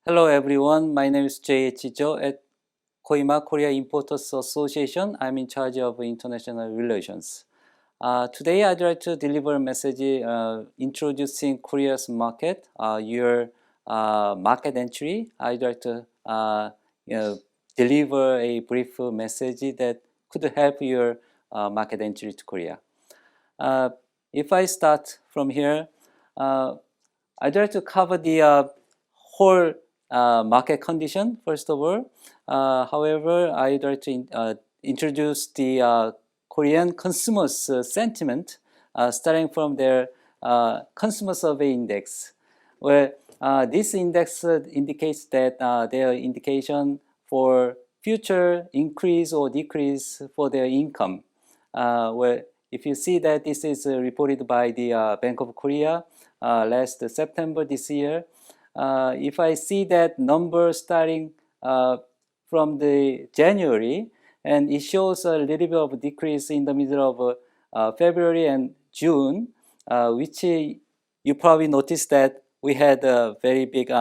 Hello everyone, my name is Jough at KOIMA Korea Importers Association. I'm in charge of international relations. Today I'd like to deliver a message introducing Korea's market, your market entry. I'd like to deliver a brief message that could help your market entry to Korea. If I start from here, I'd like to cover the whole market condition first of all. However, I'd like to introduce the Korean consumers' sentiment starting from their consumer survey index, where this index indicates that their indication for future increase or decrease for their income. Where if you see that this is reported by the Bank of Korea last September this year, if I see that number starting from the January, and it shows a little bit of decrease in the middle of February and June, which you probably noticed that we had a very big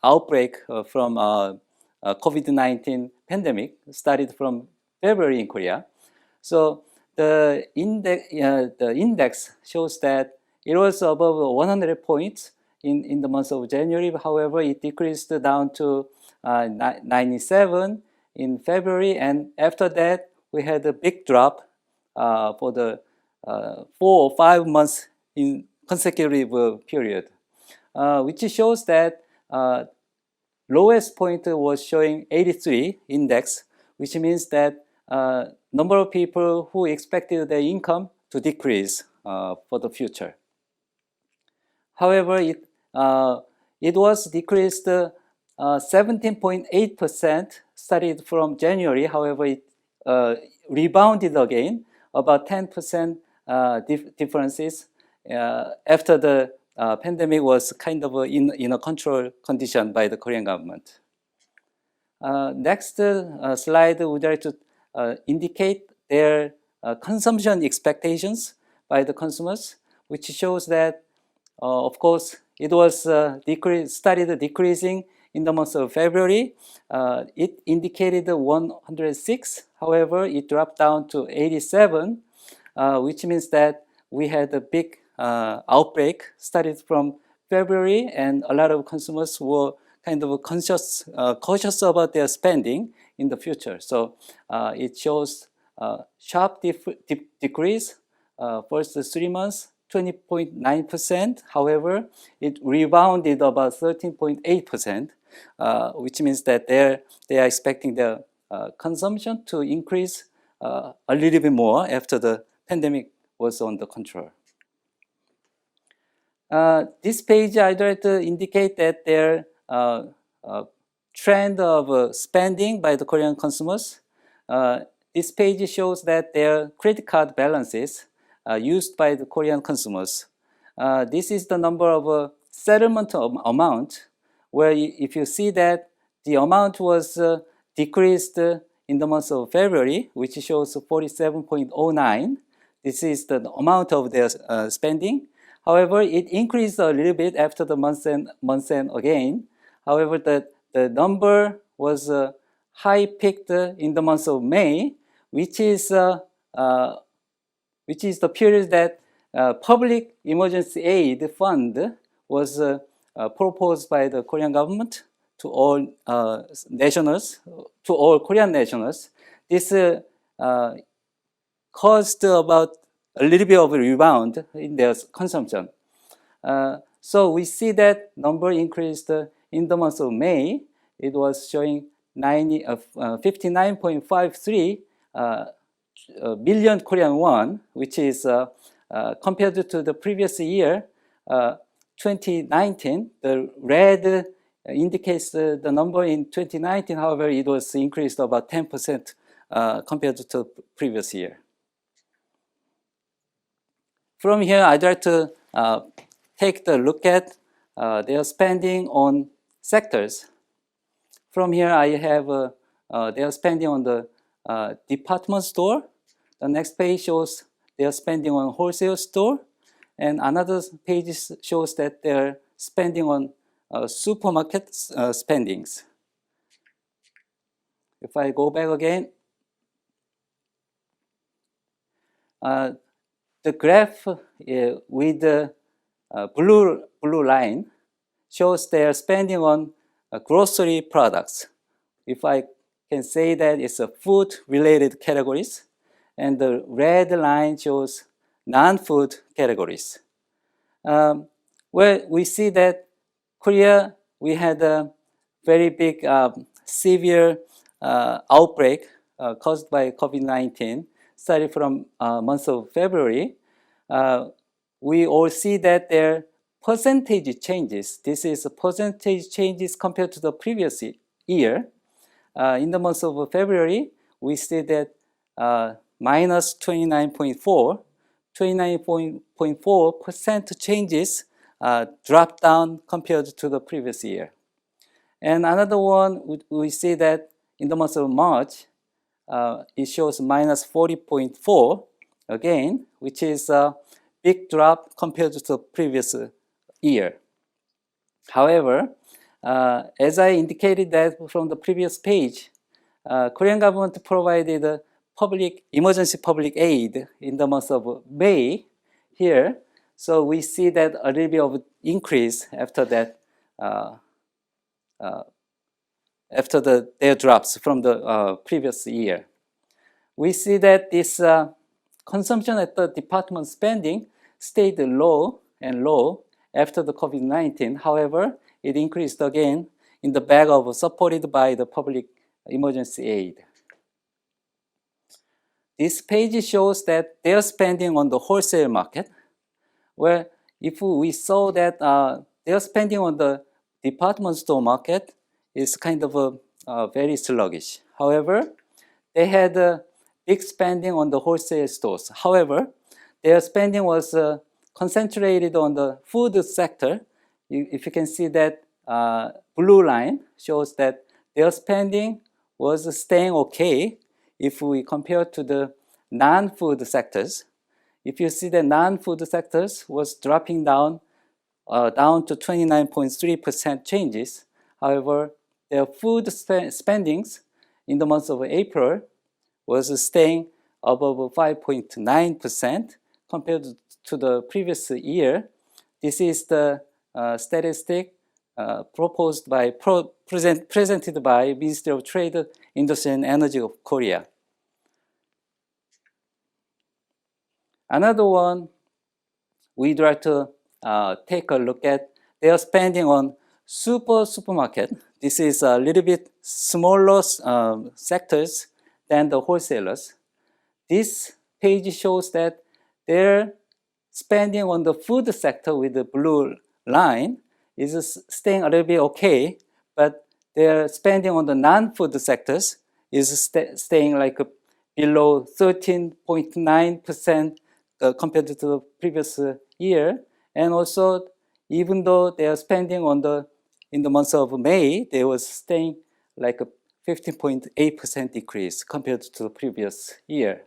outbreak from COVID-19 pandemic started from February in Korea. So the index shows that it was above 100 points in the month of January. However, it decreased down to 97 in February, and after that we had a big drop for the 4 or 5 months in consecutive period, which shows that lowest point was showing 83 index, which means that number of people who expected their income to decrease for the future. However, it was decreased 17.8% started from January. However, it rebounded again about 10% differences after the pandemic was kind of in a control condition by the Korean government. Next slide would like to indicate their consumption expectations by the consumers, which shows that of course it was started decreasing in the month of February. It indicated 106. However, it dropped down to 87, which means that we had a big outbreak started from February, and a lot of consumers were kind of cautious about their spending in the future. So it shows sharp decrease first 3 months, 20.9%. However, it rebounded about 13.8%, which means that they are expecting their consumption to increase a little bit more after the pandemic was under control. This page I'd like to indicate that their trend of spending by the Korean consumers. This page shows that their credit card balances used by the Korean consumers. This is the number of settlement amount, where if you see that the amount was decreased in the month of February, which shows 47.09. This is the amount of their spending. However, it increased a little bit after the month end again. However, the number was high peaked in the month of May, which is the period that public emergency aid fund was proposed by the Korean government to all nationals, to all Korean nationals. This caused about a little bit of a rebound in their consumption. So we see that number increased in the month of May. It was showing 59.53 billion Korean won, which is compared to the previous year, 2019. The red indicates the number in 2019. However, it was increased about 10% compared to the previous year. From here, I'd like to take the look at their spending on sectors. From here, I have their spending on the department store. The next page shows their spending on wholesale store, and another page shows that they're spending on supermarket spendings. If I go back again, the graph with the blue line shows their spending on grocery products. If I can say that it's a food-related categories, and the red line shows non-food categories. Where we see that Korea, we had a very big, severe outbreak caused by COVID-19, started from month of February. We all see that their percentage changes. This is percentage changes compared to the previous year. In the month of February, we see that minus 29.4% changes dropped down compared to the previous year. And another one, we see that in the month of March, it shows minus 40.4 again, which is a big drop compared to the previous year. However, as I indicated that from the previous page, Korean government provided emergency public aid in the month of May here. So we see that a little bit of increase after that, their drops from the previous year. We see that this consumption at the department spending stayed low and low after the COVID-19. However, it increased again in the back of supported by the public emergency aid. This page shows that their spending on the wholesale market, where if we saw that their spending on the department store market is kind of very sluggish. However, they had a big spending on the wholesale stores. However, their spending was concentrated on the food sector. If you can see that blue line shows that their spending was staying okay if we compare to the non-food sectors. If you see the non-food sectors was dropping down to 29.3% changes. However, their food spendings in the month of April was staying above 5.9% compared to the previous year. This is the statistic presented by Ministry of Trade, Industry and Energy of Korea. Another one, we'd like to take a look at their spending on supermarket. This is a little bit smaller sectors than the wholesalers. This page shows that their spending on the food sector with the blue line is staying a little bit okay, but their spending on the non-food sectors is staying like below 13.9% compared to the previous year. And also, even though they are spending in the month of May, they was staying like a 15.8% decrease compared to the previous year.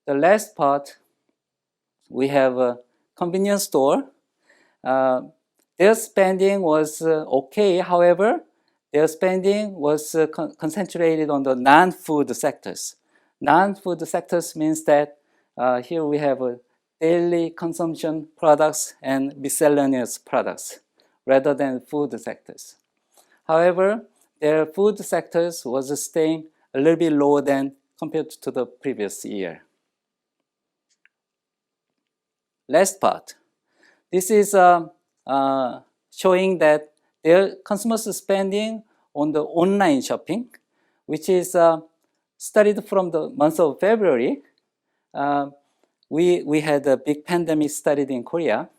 The last part, we have a convenience store. Their spending was okay. However, their spending was concentrated on the non-food sectors. Non-food sectors means that here we have daily consumption products and miscellaneous products rather than food sectors. However, their food sectors was staying a little bit lower than compared to the previous year. Last part. This is showing that their consumers spending on the online shopping, which is studied from the month of February. We had a big pandemic studied in Korea.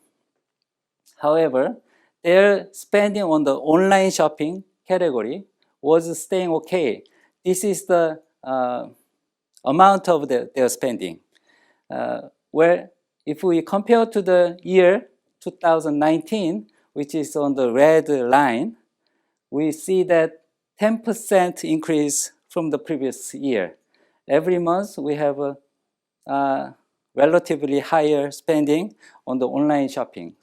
However, their spending on the online shopping category was staying okay. This is the amount of their spending. Where if we compare to the year 2019, which is on the red line, we see that 10% increase from the previous year. Every month we have a relatively higher spending on the online shopping.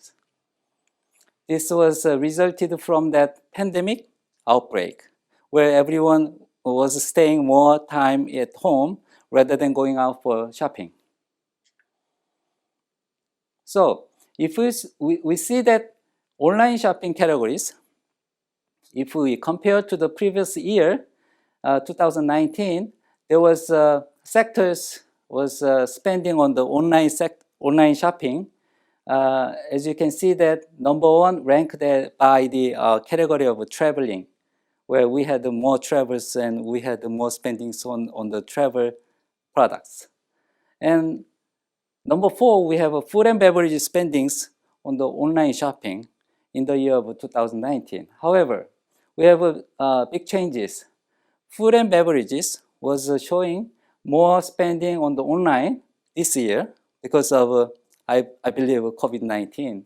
this was resulted from that pandemic outbreak, where everyone was staying more time at home rather than going out for shopping. So if we see that online shopping categories, if we compare to the previous year, 2019, there was sectors was spending on the online shopping. As you can see that number one ranked by the category of traveling, where we had more travels and we had more spendings on the travel products. And number four, we have a food and beverage spendings on the online shopping in the year of 2019. However, we have big changes. Food and beverages was showing more spending on the online this year because of, I believe, COVID-19.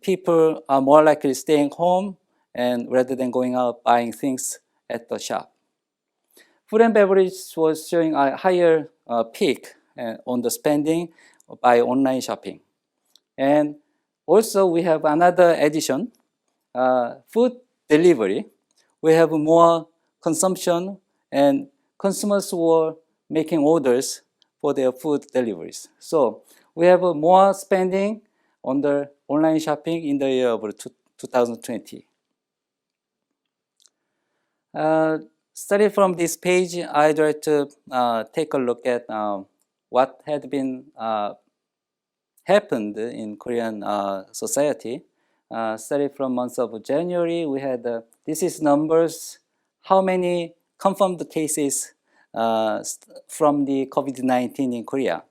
People are more likely staying home and rather than going out buying things at the shop. Food and beverage was showing a higher peak on the spending by online shopping. And also we have another addition, food delivery. We have more consumption and consumers were making orders for their food deliveries. So we have more spending on the online shopping in the year of 2020. Starting from this page, I'd like to take a look at what had been happened in Korean society. Starting from month of January, we had this is numbers, how many confirmed cases from the COVID-19 in Korea.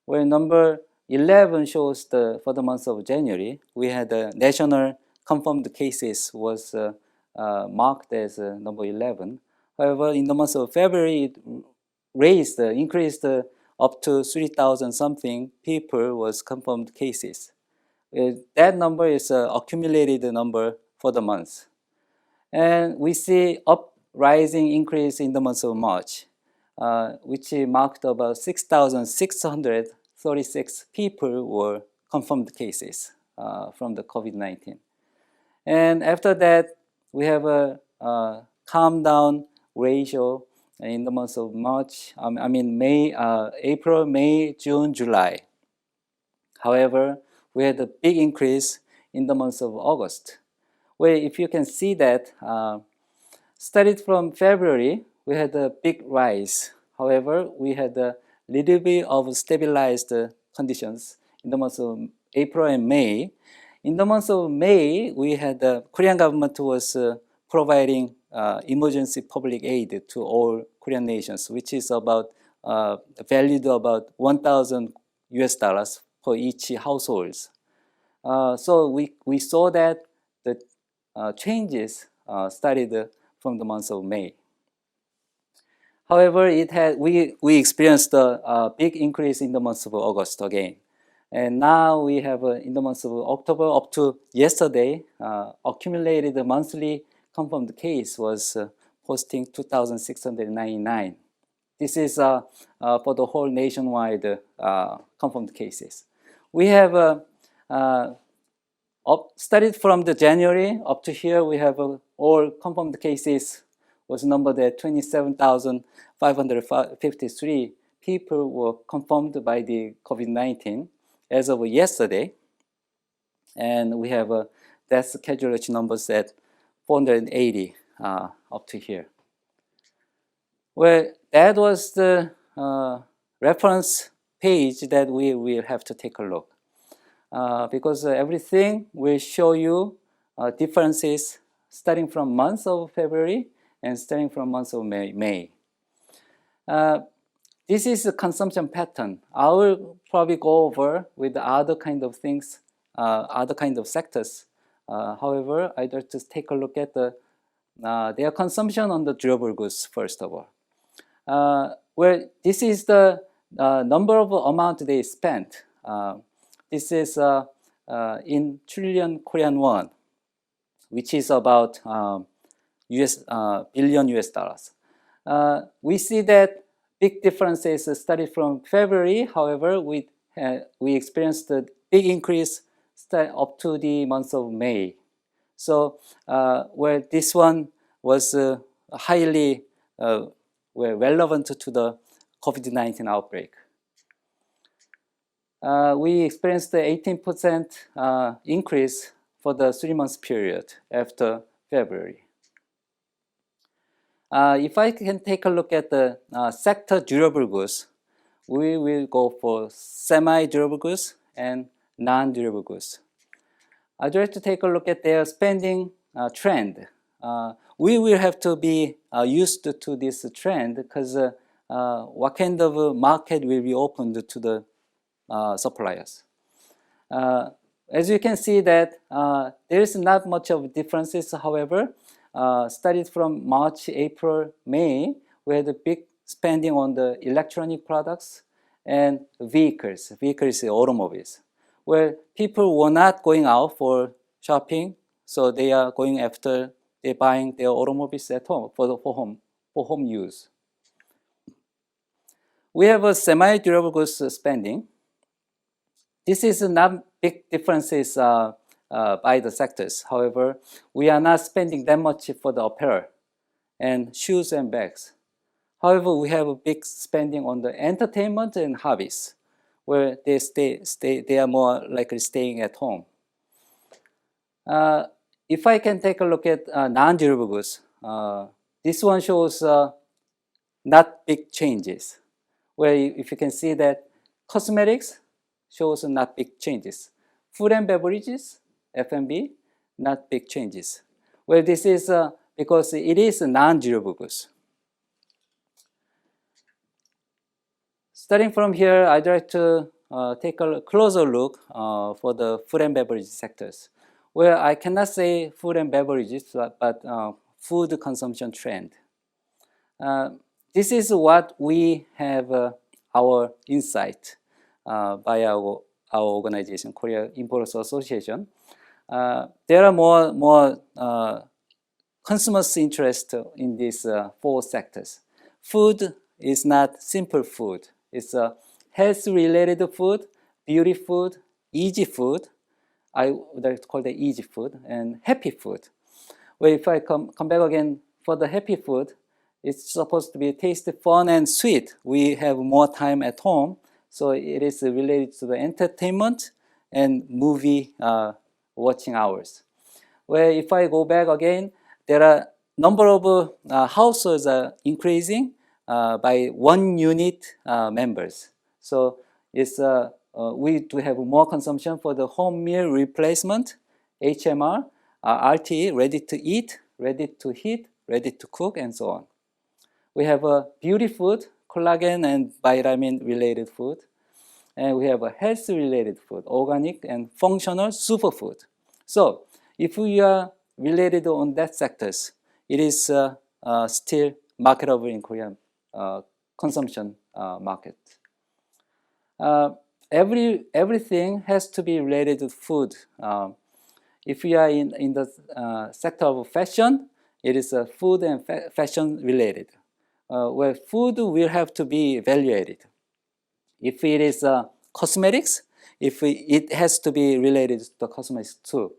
Where number 11 shows for the month of January, we had national confirmed cases was marked as number 11. However, in the month of February, it increased up to 3,000 something people was confirmed cases. That number is accumulated number for the month. And we see rising increase in the month of March, which marked about 6,636 people were confirmed cases from the COVID-19. And after that, we have a calm down ratio in the month of March, April, May, June, July. However, we had a big increase in the month of August, where if you can see that, started from February, we had a big rise. However, we had a little bit of stabilized conditions in the months of April and May. In the month of May, we had the Korean government was providing emergency public aid to all Korean nations, which is about valued about $1,000 for each households. So we saw that the changes started from the month of May. However, we experienced a big increase in the month of August again. And now we have in the month of October up to yesterday, accumulated monthly confirmed case was posting 2,699. This is for the whole nationwide confirmed cases. We have started from the January up to here, we have all confirmed cases was numbered at 27,553 people were confirmed by the COVID-19 as of yesterday. And we have death casualty numbers at 480 up to here. Well, that was the reference page that we will have to take a look. Because everything will show you differences starting from month of February and starting from month of May. This is a consumption pattern. I will probably go over with other kind of things, other kind of sectors. However, I'd like to take a look at their consumption on the durable goods first of all. Where this is the number of amount they spent. This is in trillion Korean won, which is about billion US dollars. We see that big differences started from February. However, we experienced a big increase up to the month of May. So where this one was highly relevant to the COVID-19 outbreak. We experienced the 18% increase for the 3-month period after February. If I can take a look at the sector durable goods, we will go for semi-durable goods and non-durable goods. I'd like to take a look at their spending trend. We will have to be used to this trend because what kind of market will be opened to the suppliers. As you can see that there is not much of differences, however, studied from March, April, May, we had a big spending on the electronic products and vehicles automobiles, where people were not going out for shopping, so they are going after they're buying their automobiles at home for home use. We have a semi-durable goods spending. This is not big differences by the sectors. However, we are not spending that much for the apparel and shoes and bags. However, we have a big spending on the entertainment and hobbies, where they are more likely staying at home. If I can take a look at non-durable goods, this one shows not big changes, where if you can see that cosmetics shows not big changes. Food and beverages, F&B, not big changes. Well, this is because it is non-durable goods. Starting from here, I'd like to take a closer look for the food and beverage sectors, where I cannot say food and beverages, but food consumption trend. This is what we have our insight by our organization, Korea Importers Association. There are more consumers' interest in these 4 sectors. Food is not simple food. It's health-related food, beauty food, easy food. I would like to call it easy food, and happy food. Well, if I come back again for the happy food, it's supposed to be tasty, fun, and sweet. We have more time at home, so it is related to the entertainment and movie watching hours. Where if I go back again, there are number of households are increasing by 1 unit members. So it's we do have more consumption for the home meal replacement, HMR, RTE, ready to eat, ready to heat, ready to cook, and so on. We have a beauty food, collagen and vitamin related food. And we have a health related food, organic and functional superfood. So if we are related on that sectors, it is still marketable in Korean consumption market. Everything has to be related to food. If we are in the sector of fashion, it is food and fashion related, where food will have to be evaluated. If it is cosmetics, it has to be related to the cosmetics too.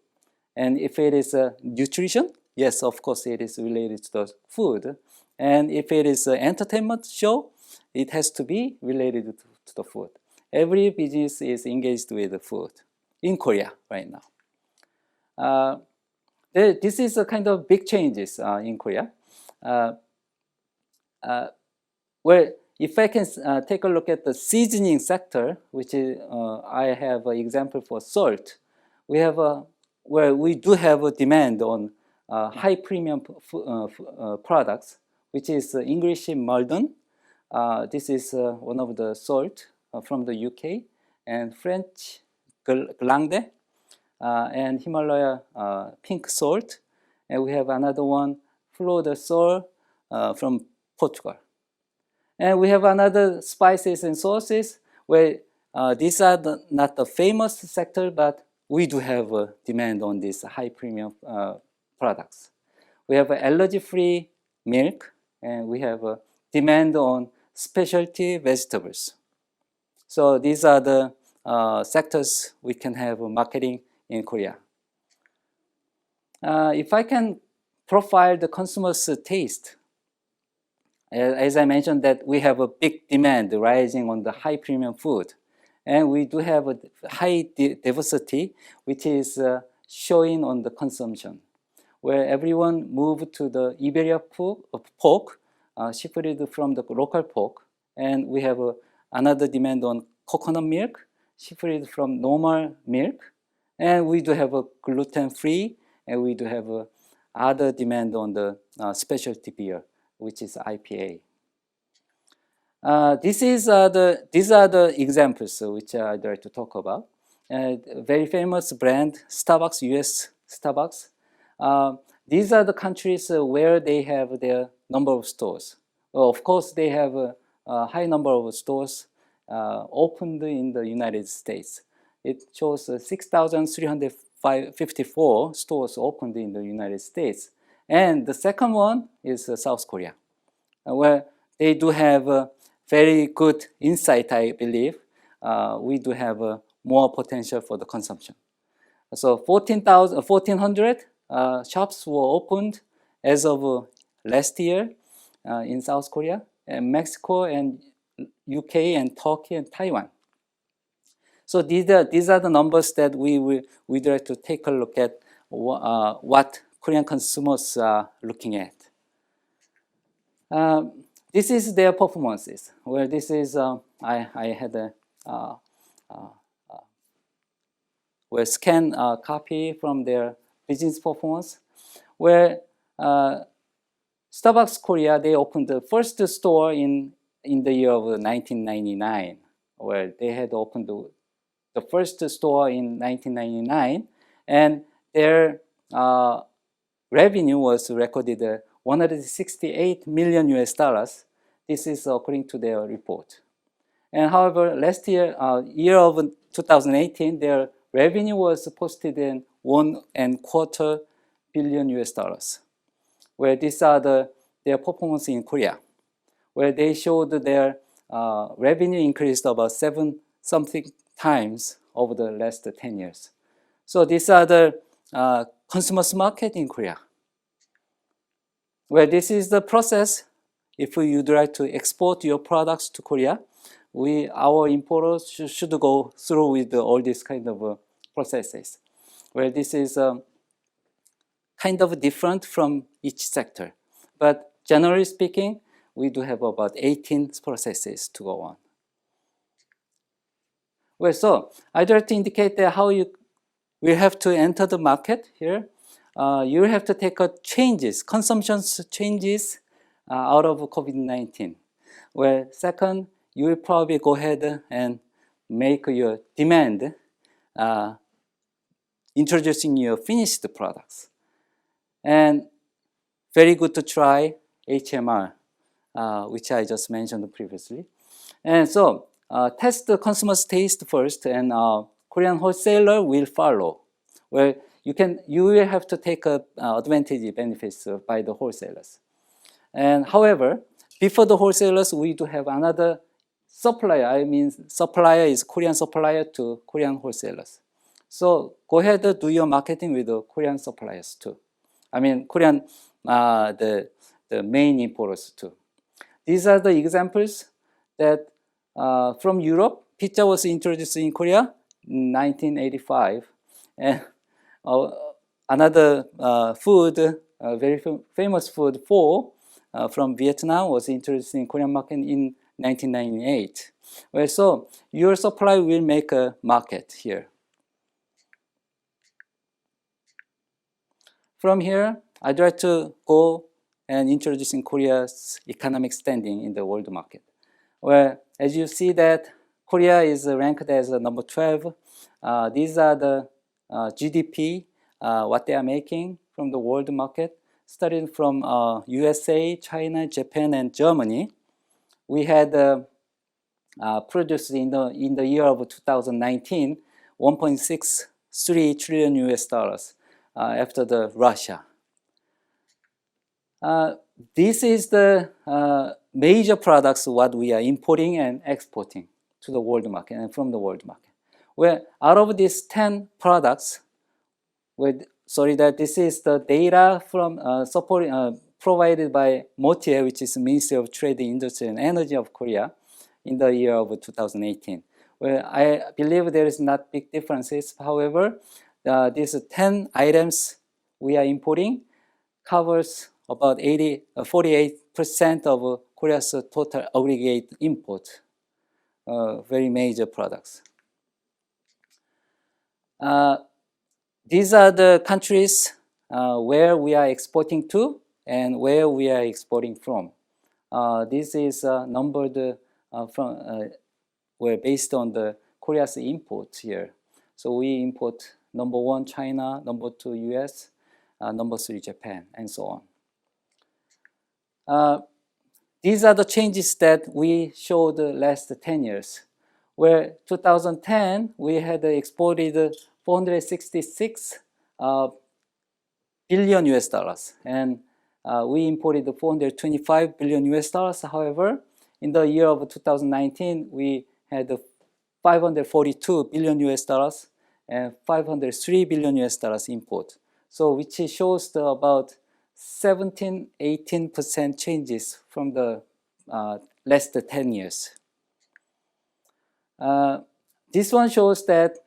And if it is nutrition, yes, of course it is related to the food. And if it is an entertainment show, it has to be related to the food. Every business is engaged with the food in Korea right now. This is a kind of big changes in Korea. Where if I can take a look at the seasoning sector, which is I have an example for salt. We have where we do have a demand on high premium products, which is English Maldon. This is one of the salt from the UK, and French Glande, and Himalaya pink salt. And we have another one, Flor de Sol from Portugal. And we have another spices and sauces where these are not the famous sector, but we do have a demand on these high premium products. We have allergy-free milk, and we have a demand on specialty vegetables. So these are the sectors we can have marketing in Korea. If I can profile the consumer's taste, as I mentioned that we have a big demand rising on the high premium food, and we do have a high diversity, which is showing on the consumption, where everyone moved to the Iberia pork, shifted from the local pork, and we have another demand on coconut milk, shifted from normal milk, and we do have a gluten-free, and we do have other demand on the specialty beer, which is IPA. These are the examples which I'd like to talk about. Very famous brand, Starbucks, US Starbucks. These are the countries where they have their number of stores. Well, of course, they have a high number of stores opened in the United States. It shows 6,354 stores opened in the United States. And the second one is South Korea, where they do have very good insight, I believe. We do have more potential for the consumption. So 1,400 shops were opened as of last year in South Korea, and Mexico and UK and Turkey and Taiwan. So these are the numbers that we'd like to take a look at what Korean consumers are looking at. This is their performances. Where this is I had a scan copy from their business performance, where Starbucks Korea, they opened the first store in the year of 1999, where they had opened the first store in 1999, and their revenue was recorded 168 million US dollars. This is according to their report. And however, last year, year of 2018, their revenue was posted in $1.25 billion US dollars, where these are their performance in Korea, where they showed their revenue increased about 7-something times over the last 10 years. So these are the consumers market in Korea, where this is the process. If you'd like to export your products to Korea, our importers should go through with all these kind of processes, where this is kind of different from each sector. But generally speaking, we do have about 18 processes to go on. Well, so I'd like to indicate that how you will have to enter the market here. You will have to take consumption changes out of COVID-19. Where second, you will probably go ahead and make your demand introducing your finished products. And very good to try HMR, which I just mentioned previously. And so test the consumer's taste first, and Korean wholesaler will follow, where you will have to take advantage benefits by the wholesalers. And however, before the wholesalers, we do have another supplier. I mean, supplier is Korean supplier to Korean wholesalers. So go ahead and do your marketing with the Korean suppliers too. I mean, Korean, the main importers too. These are the examples that from Europe. Pizza was introduced in Korea in 1985. And another food, very famous food, pho, from Vietnam was introduced in Korean market in 1998. Well, so your supply will make a market here. From here, I'd like to go and introducing Korea's economic standing in the world market, where as you see that Korea is ranked as number 12. These are the GDP, what they are making from the world market, starting from USA, China, Japan, and Germany. We had produced in the year of 2019 1.63 trillion US dollars after the Russia. This is the major products what we are importing and exporting to the world market and from the world market. Where out of these 10 products, sorry, that this is the data from provided by MOTIE, which is Ministry of Trade, Industry and Energy of Korea, in the year of 2018. Well, I believe there is not big differences. However, these 10 items we are importing covers about 48% of Korea's total aggregate import, very major products. These are the countries where we are exporting to and where we are exporting from. This is numbered based on the Korea's imports here. So we import number 1 China, number 2 US, number 3 Japan, and so on. These are the changes that we showed the last 10 years. Where 2010 we had exported 466 billion US dollars, and we imported 425 billion US dollars. However, in the year of 2019, we had 542 billion US dollars and 503 billion US dollars import. So which shows the about 17-18% changes from the last 10 years. This one shows that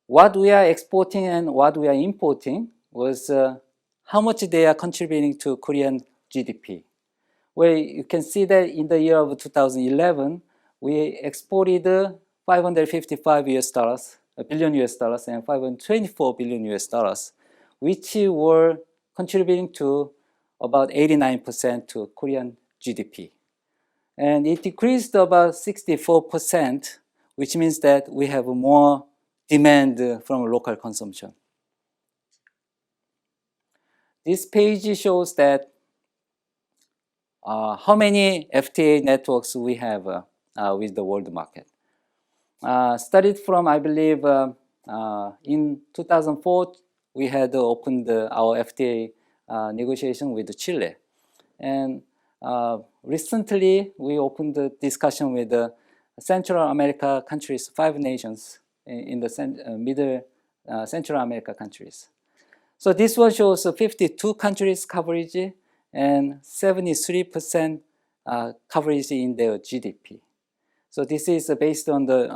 what we are exporting and what we are importing was how much they are contributing to Korean GDP. Where you can see that in the year of 2011, we exported 555 billion US dollars and 524 billion US dollars, which were contributing to about 89% to Korean GDP. And it decreased about 64%, which means that we have more demand from local consumption. This page shows that how many FTA networks we have with the world market. Started from, I believe, in 2004, we had opened our FTA negotiation with Chile. And recently, we opened the discussion with the Central America countries, 5 nations in the middle Central America countries. So this one shows 52 countries coverage and 73% coverage in their GDP. So this is based on the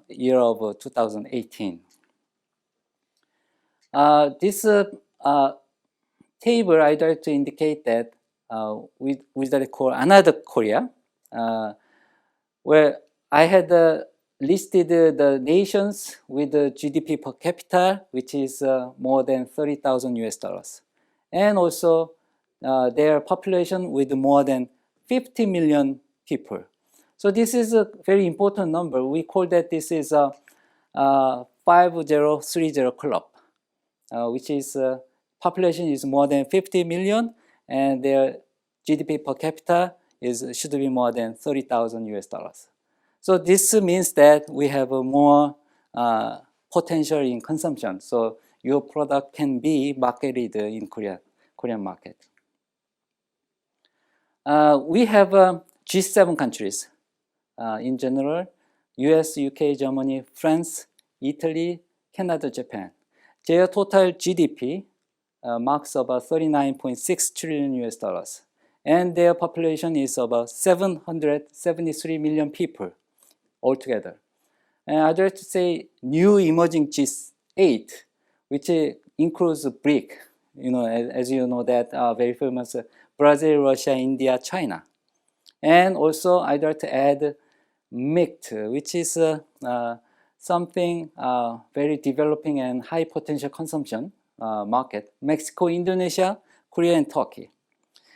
year of 2018. This table I'd like to indicate that we call another Korea, where I had listed the nations with the GDP per capita, which is more than 30,000 US dollars. And also their population with more than 50 million people. So this is a very important number. We call that this is a 5030 club, which is population is more than 50 million and their GDP per capita should be more than 30,000 US dollars. So this means that we have more potential in consumption. So your product can be marketed in Korean market. We have G7 countries in general: US, UK, Germany, France, Italy, Canada, Japan. Their total GDP marks about 39.6 trillion US dollars. And their population is about 773 million people altogether. And I'd like to say new emerging G8, which includes BRIC, as you know, that very famous Brazil, Russia, India, China. And also I'd like to add MICT, which is something very developing and high potential consumption market: Mexico, Indonesia, Korea, and Turkey.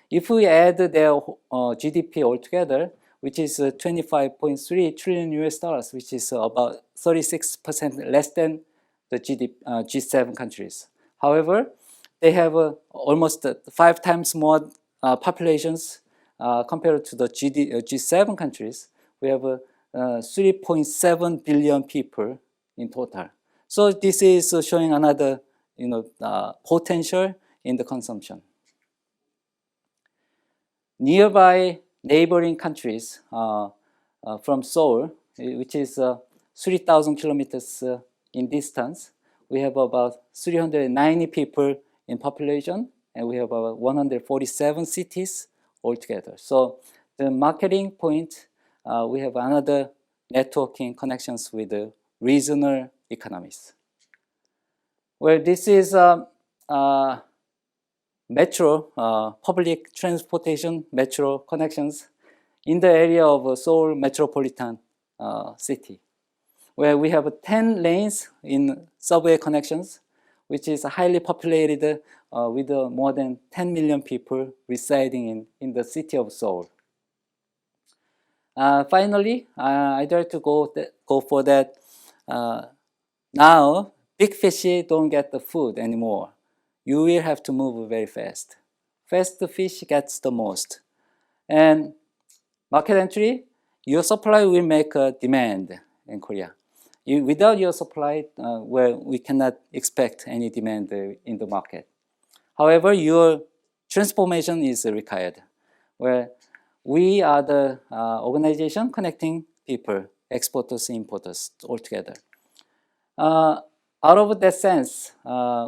If we add their GDP altogether, which is 25.3 trillion US dollars, which is about 36% less than the G7 countries. However, they have almost 5 times more populations compared to the G7 countries. We have 3.7 billion people in total. So this is showing another potential in the consumption. Nearby neighboring countries from Seoul, which is 3,000 kilometers in distance, we have about 390 people in population, and we have about 147 cities altogether. So the marketing point, we have another networking connections with the regional economies. Well, this is metro, public transportation metro connections in the area of Seoul metropolitan city, where we have 10 lanes in subway connections, which is highly populated with more than 10 million people residing in the city of Seoul. Finally, I'd like to go for that. Now, big fish don't get the food anymore. You will have to move very fast. Fast fish gets the most. And market entry, your supply will make a demand in Korea. Without your supply, well, we cannot expect any demand in the market. However, your transformation is required, where we are the organization connecting people, exporters, importers, all together. Out of that sense,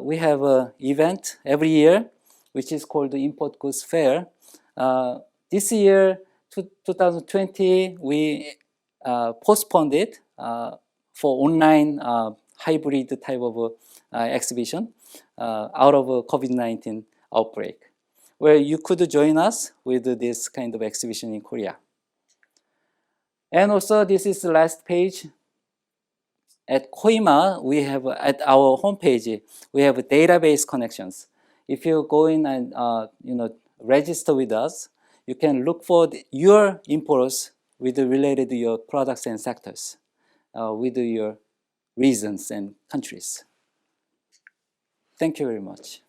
we have an event every year, which is called the Import Goods Fair. This year, 2020, we postponed it for online hybrid type of exhibition out of a COVID-19 outbreak, where you could join us with this kind of exhibition in Korea. And also, this is the last page. At KOIMA, we have at our homepage, we have database connections. If you go in and register with us, you can look for your importers with related to your products and sectors, with your regions and countries. Thank you very much.